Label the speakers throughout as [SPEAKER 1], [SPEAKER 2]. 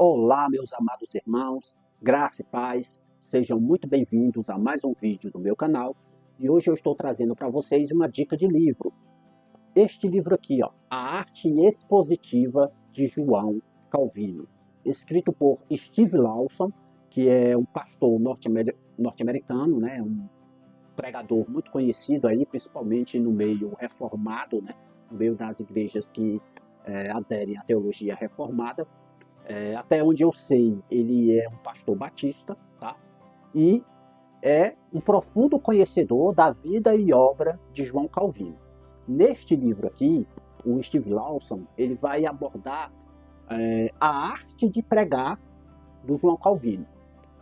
[SPEAKER 1] Olá, meus amados irmãos, graça e paz, sejam muito bem-vindos a mais um vídeo do meu canal. E hoje eu estou trazendo para vocês uma dica de livro. Este livro aqui, ó, A Arte Expositiva de João Calvino, escrito por Steve Lawson, que é um pastor norte-americano, né, um pregador muito conhecido aí, principalmente no meio reformado, né, no meio das igrejas que aderem à teologia reformada. Até onde eu sei, ele é um pastor batista, tá? E é um profundo conhecedor da vida e obra de João Calvino. Neste livro aqui, o Steve Lawson, ele vai abordar a arte de pregar do João Calvino.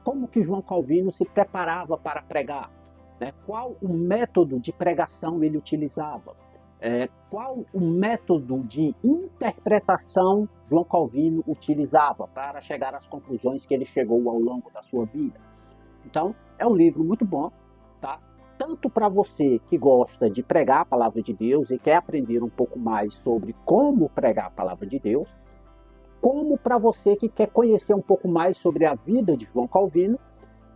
[SPEAKER 1] Como que João Calvino se preparava para pregar, né? Qual o método de pregação ele utilizava? Qual o método de interpretação João Calvino utilizava para chegar às conclusões que ele chegou ao longo da sua vida. Então, é um livro muito bom, tá? Tanto para você que gosta de pregar a palavra de Deus e quer aprender um pouco mais sobre como pregar a palavra de Deus, como para você que quer conhecer um pouco mais sobre a vida de João Calvino,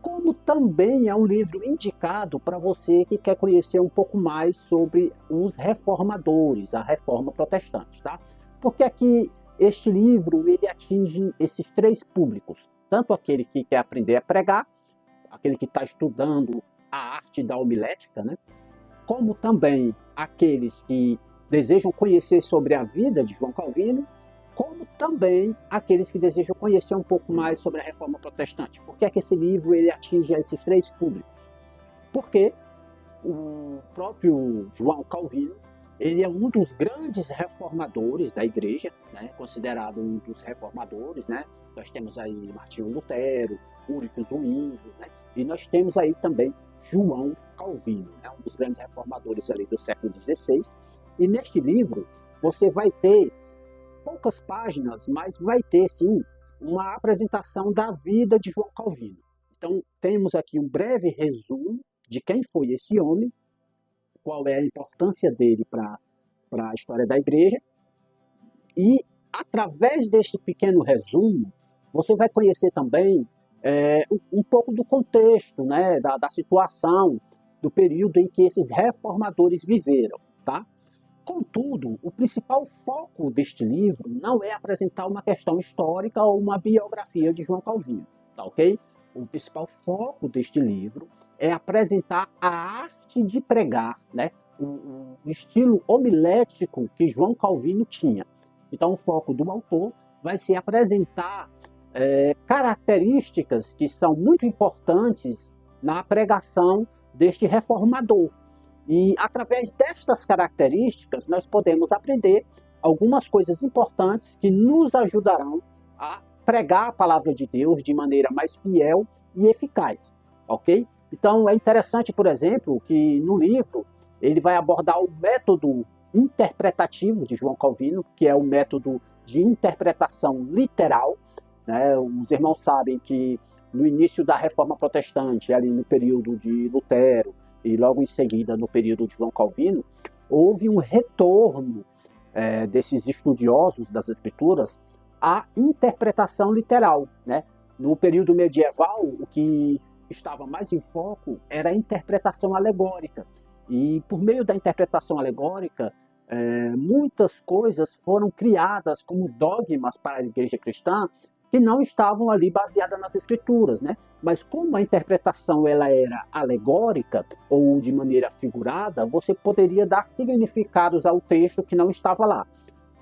[SPEAKER 1] como também é um livro indicado para você que quer conhecer um pouco mais sobre os reformadores, a reforma protestante, tá? Porque aqui este livro ele atinge esses três públicos, tanto aquele que quer aprender a pregar, aquele que está estudando a arte da homilética, né? Como também aqueles que desejam conhecer sobre a vida de João Calvino, como também aqueles que desejam conhecer um pouco mais sobre a reforma protestante. Por que é que esse livro ele atinge esses três públicos? Porque o próprio João Calvino ele é um dos grandes reformadores da igreja, né? Considerado um dos reformadores, né? Nós temos aí Martinho Lutero, Ulrico Zwingli, né? E nós temos aí também João Calvino, né? Um dos grandes reformadores ali do século XVI. E neste livro você vai ter poucas páginas, mas vai ter sim uma apresentação da vida de João Calvino. Então temos aqui um breve resumo de quem foi esse homem, qual é a importância dele para a história da igreja, e através deste pequeno resumo você vai conhecer também um pouco do contexto, né, da situação, do período em que esses reformadores viveram, tá? Contudo, o principal foco deste livro não é apresentar uma questão histórica ou uma biografia de João Calvino, tá ok? O principal foco deste livro é apresentar a arte de pregar, né? O estilo homilético que João Calvino tinha. Então, o foco do autor vai ser apresentar características que são muito importantes na pregação deste reformador. E através destas características nós podemos aprender algumas coisas importantes que nos ajudarão a pregar a palavra de Deus de maneira mais fiel e eficaz, ok? Então é interessante, por exemplo, que no livro ele vai abordar o método interpretativo de João Calvino, que é o método de interpretação literal, né? Os irmãos sabem que no início da Reforma Protestante, ali no período de Lutero, e logo em seguida no período de João Calvino, houve um retorno desses estudiosos das Escrituras à interpretação literal, né? No período medieval, o que estava mais em foco era a interpretação alegórica. E por meio da interpretação alegórica, muitas coisas foram criadas como dogmas para a igreja cristã que não estavam ali baseadas nas Escrituras, né? Mas como a interpretação ela era alegórica ou de maneira figurada, você poderia dar significados ao texto que não estava lá.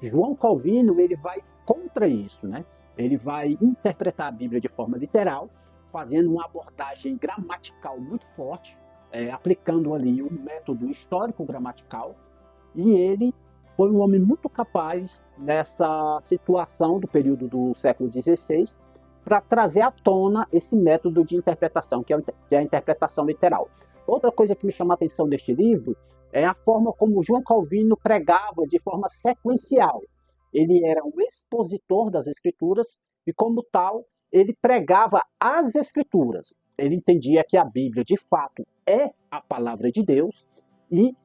[SPEAKER 1] João Calvino ele vai contra isso, né? Ele vai interpretar a Bíblia de forma literal, fazendo uma abordagem gramatical muito forte, aplicando ali um método histórico-gramatical, e ele foi um homem muito capaz nessa situação do período do século XVI para trazer à tona esse método de interpretação, que é a interpretação literal. Outra coisa que me chama a atenção neste livro é a forma como João Calvino pregava de forma sequencial. Ele era um expositor das Escrituras e, como tal, ele pregava as Escrituras. Ele entendia que a Bíblia, de fato, é a palavra de Deus e,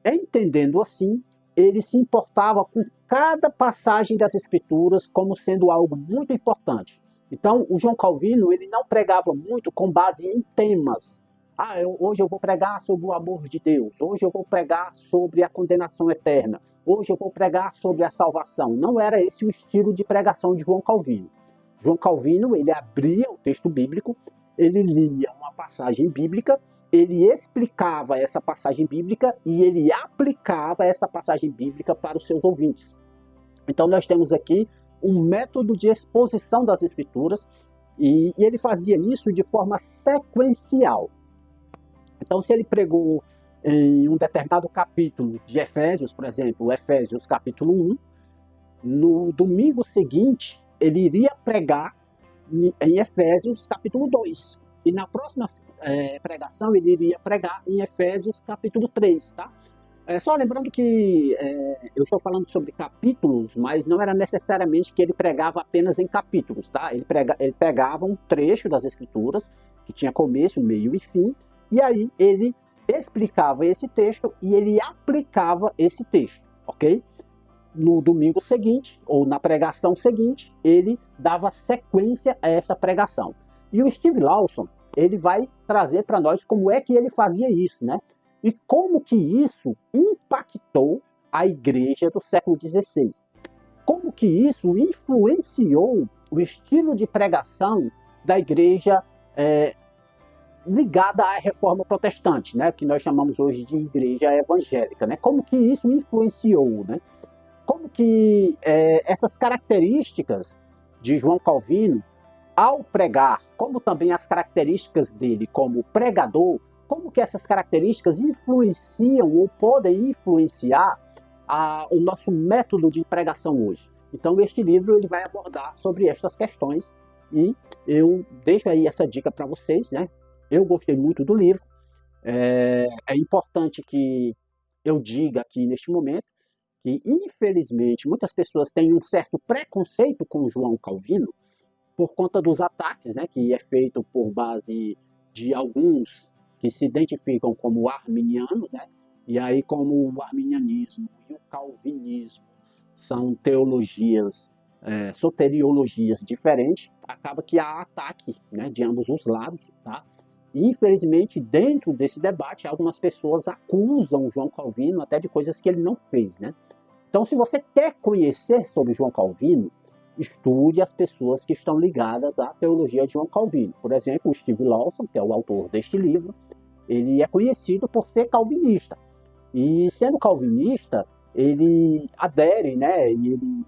[SPEAKER 1] entendendo assim, ele se importava com cada passagem das Escrituras como sendo algo muito importante. Então, o João Calvino, ele não pregava muito com base em temas. Hoje eu vou pregar sobre o amor de Deus. Hoje eu vou pregar sobre a condenação eterna. Hoje eu vou pregar sobre a salvação. Não era esse o estilo de pregação de João Calvino. João Calvino, ele abria o texto bíblico, ele lia uma passagem bíblica, ele explicava essa passagem bíblica e ele aplicava essa passagem bíblica para os seus ouvintes. Então nós temos aqui um método de exposição das Escrituras e ele fazia isso de forma sequencial. Então, se ele pregou em um determinado capítulo de Efésios, por exemplo, Efésios capítulo 1, no domingo seguinte, ele iria pregar em Efésios capítulo 2. E na próxima pregação, ele iria pregar em Efésios capítulo 3, tá? Só lembrando que eu estou falando sobre capítulos, mas não era necessariamente que ele pregava apenas em capítulos, tá? Ele pegava um trecho das Escrituras, que tinha começo, meio e fim, e aí ele explicava esse texto e ele aplicava esse texto, ok? No domingo seguinte, ou na pregação seguinte, ele dava sequência a esta pregação. E o Steve Lawson, ele vai trazer para nós como é que ele fazia isso, né? E como que isso impactou a igreja do século XVI. Como que isso influenciou o estilo de pregação da igreja ligada à reforma protestante, né? Que nós chamamos hoje de igreja evangélica, né? Como que isso influenciou, né? Como que essas características de João Calvino, ao pregar, como também as características dele como pregador, como que essas características influenciam ou podem influenciar o nosso método de pregação hoje. Então, este livro ele vai abordar sobre estas questões e eu deixo aí essa dica para vocês, né? Eu gostei muito do livro. É importante que eu diga aqui neste momento que, infelizmente, muitas pessoas têm um certo preconceito com João Calvino por conta dos ataques, né, que é feito por base de alguns que se identificam como arminianos, né, e aí como o arminianismo e o calvinismo são teologias, soteriologias diferentes, acaba que há ataque, né, de ambos os lados, tá? E, infelizmente, dentro desse debate, algumas pessoas acusam João Calvino até de coisas que ele não fez, né? Então, se você quer conhecer sobre João Calvino, estude as pessoas que estão ligadas à teologia de João Calvino. Por exemplo, o Steve Lawson, que é o autor deste livro, ele é conhecido por ser calvinista. E, sendo calvinista, ele adere, né, e ele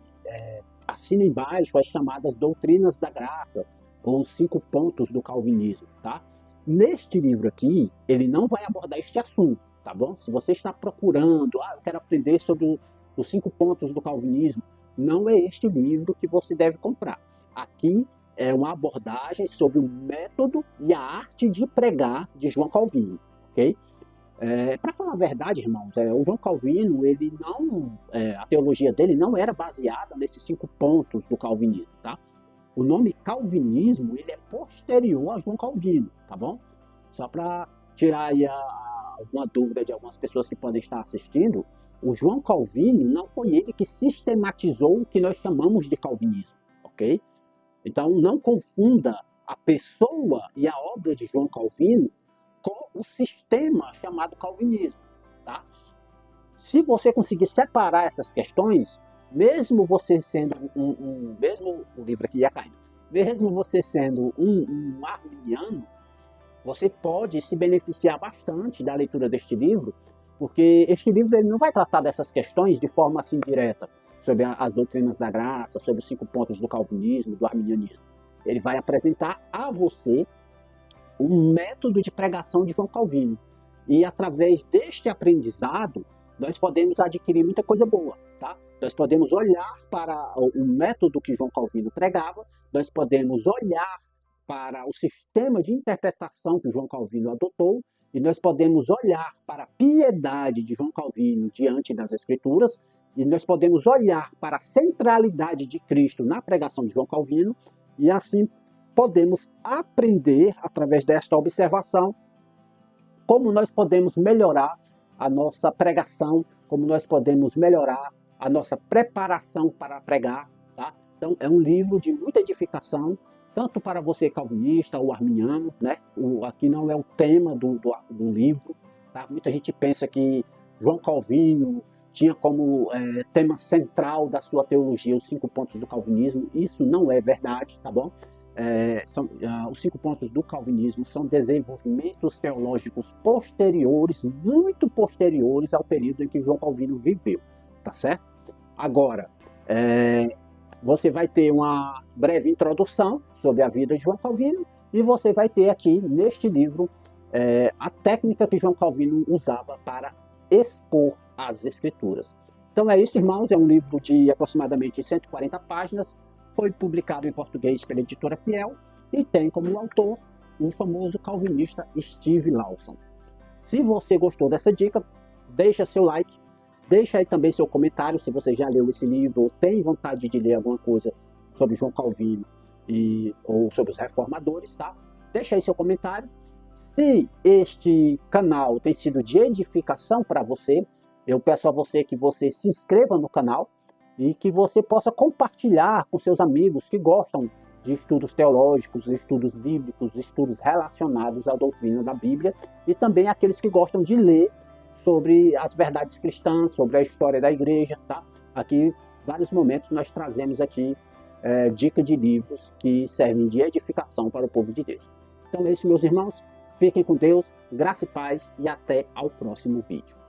[SPEAKER 1] assina embaixo as chamadas doutrinas da graça, ou os 5 pontos do calvinismo, tá? Neste livro aqui, ele não vai abordar este assunto, tá bom? Se você está procurando, eu quero aprender sobre os 5 pontos do calvinismo, não é este livro que você deve comprar. Aqui é uma abordagem sobre o método e a arte de pregar de João Calvino, ok? Para falar a verdade, irmãos, o João Calvino, ele não, a teologia dele não era baseada nesses 5 pontos do calvinismo, tá? O nome calvinismo, ele é posterior a João Calvino, tá bom? Só para tirar aí alguma dúvida de algumas pessoas que podem estar assistindo, o João Calvino não foi ele que sistematizou o que nós chamamos de calvinismo, ok? Então não confunda a pessoa e a obra de João Calvino com o sistema chamado calvinismo, tá? Se você conseguir separar essas questões, mesmo você sendo mesmo o livro aqui ia caindo, mesmo você sendo um arminiano, você pode se beneficiar bastante da leitura deste livro, porque este livro ele não vai tratar dessas questões de forma assim direta, sobre as doutrinas da graça, sobre os 5 pontos do calvinismo, do arminianismo. Ele vai apresentar a você o método de pregação de João Calvino. E através deste aprendizado, nós podemos adquirir muita coisa boa, tá? Nós podemos olhar para o método que João Calvino pregava, nós podemos olhar para o sistema de interpretação que João Calvino adotou, e nós podemos olhar para a piedade de João Calvino diante das Escrituras, e nós podemos olhar para a centralidade de Cristo na pregação de João Calvino, e assim podemos aprender, através desta observação, como nós podemos melhorar a nossa pregação, como nós podemos melhorar a nossa preparação para pregar, tá? Então, é um livro de muita edificação, tanto para você calvinista ou arminiano, né? Aqui não é o tema do livro, tá? Muita gente pensa que João Calvino tinha como tema central da sua teologia os 5 pontos do calvinismo. Isso não é verdade, tá bom? Os 5 pontos do calvinismo são desenvolvimentos teológicos posteriores, muito posteriores ao período em que João Calvino viveu, tá certo? Agora, você vai ter uma breve introdução sobre a vida de João Calvino e você vai ter aqui neste livro a técnica que João Calvino usava para expor as escrituras. Então é isso, irmãos, é um livro de aproximadamente 140 páginas, foi publicado em português pela editora Fiel e tem como autor o famoso calvinista Steve Lawson. Se você gostou dessa dica, deixa seu like, deixa aí também seu comentário se você já leu esse livro ou tem vontade de ler alguma coisa sobre João Calvino ou sobre os reformadores, tá? Deixa aí seu comentário. Se este canal tem sido de edificação para você, eu peço a você que você se inscreva no canal e que você possa compartilhar com seus amigos que gostam de estudos teológicos, estudos bíblicos, estudos relacionados à doutrina da Bíblia e também aqueles que gostam de ler sobre as verdades cristãs, sobre a história da igreja, tá? Aqui, vários momentos, nós trazemos aqui dica de livros que servem de edificação para o povo de Deus. Então é isso, meus irmãos. Fiquem com Deus, graça e paz e até ao próximo vídeo.